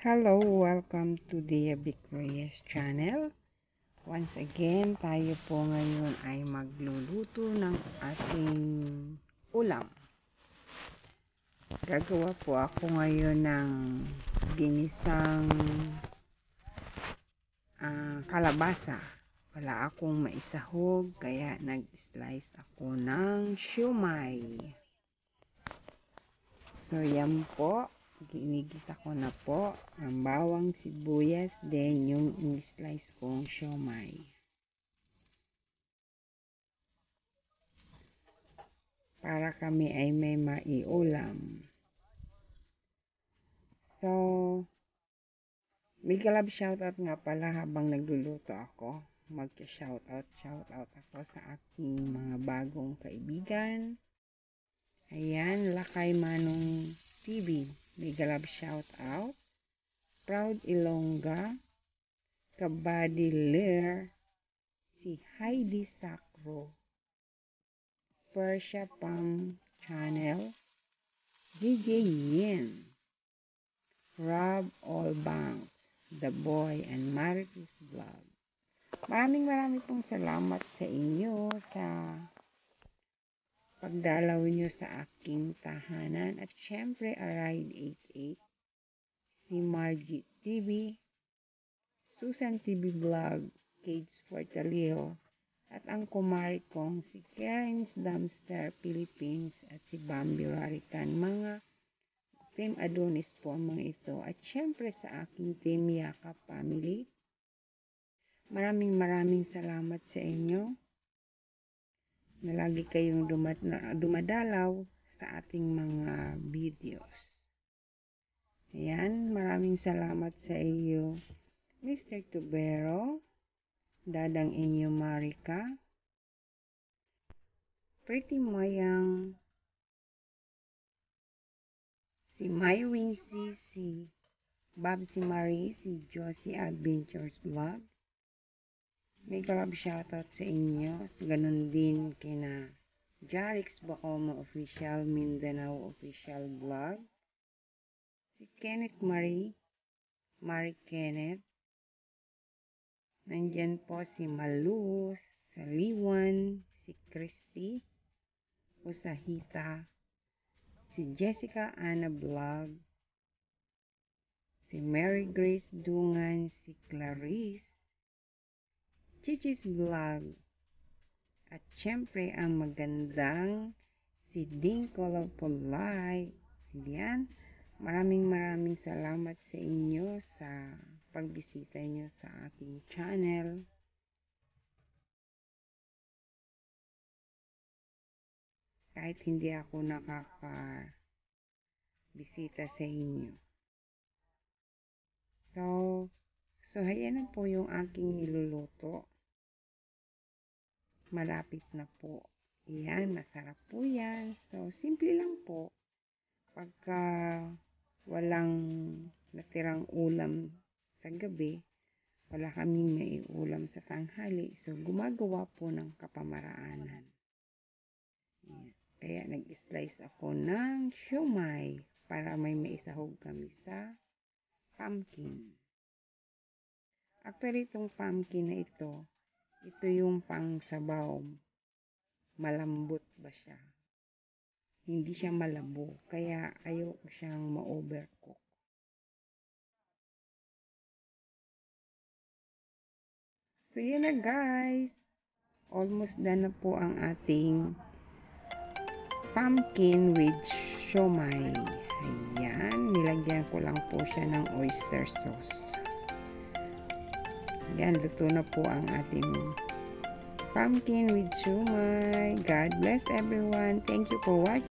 Hello, welcome to the Victorious channel. Once again, tayo po ngayon ay magluluto ng ating ulam. Gagawa po ako ngayon ng ginisang kalabasa. Wala akong maisahog, kaya nag-slice ako ng siomay. So, yan po. Ginigisa ko na po ang bawang sibuyas, then yung in-slice kong siomay. Para kami ay may maiulam. So, big love shoutout nga pala habang nagluluto ako. Mag-shoutout ako sa aking mga bagong kaibigan. Ayan, Lakay Manong TV. Big love shoutout. Proud Ilongga. Kabadiler. Si Heidi Sacro. Persia Pam Channel. DJ Yin. Rob Allbank. The Boy and Marites Vlog. Maraming pong salamat sa inyo sa pagdalaw nyo sa aking tahanan. At syempre, Aride 88, si Margie TV, Susan TV Vlog, Cage Fortaleo, at ang kumari kong si Karen's Dumpster Philippines at si Bambi Rarican. Mga Team Adonis po ang mga ito. At syempre sa aking Team Yaka Family, maraming salamat sa inyo na lagi kayong dumadalaw sa ating mga videos. Ayan, maraming salamat sa iyo, Mr. Tubero, Dadang Inyo Marika, Pretty Mayang, si My Wincy, si Babsi Marie, si Josie Adventures Vlog. May kalab shoutout sa inyo. Ganon din kina Jarix Bacomo Official, Mindanao Official Vlog. Si Kenneth Marie Kenneth. Nandyan po si Malus, Saliwan, si Christy, Usahita, si Jessica Anna Vlog, si Mary Grace Dungan, si Clarice, Chichis Vlog, at syempre ang magandang si Ding Colorful Light. Yan, maraming salamat sa inyo sa pagbisita nyo sa aking channel. Kahit hindi ako nakakabisita sa inyo. So ayan na po yung aking niluluto. Malapit na po. Yan, masarap po yan. So, simple lang po. Pagka walang natirang ulam sa gabi, wala kaming maiulam sa tanghali. So, gumagawa po ng kapamaraanan. Yan. Kaya nag-slice ako ng siomay para may maisahog kami sa pumpkin. Actually, itong pumpkin na ito yung pang sabaw. Malambot ba siya? Hindi siya malabo. Kaya ayoko siyang ma-overcook. So, yun na guys. Almost done na po ang ating pumpkin with siomay. Ayan. Nilagyan ko lang po siya ng oyster sauce. Ayan. Luto na po ang ating pumpkin with siomay. God bless everyone. Thank you for watching.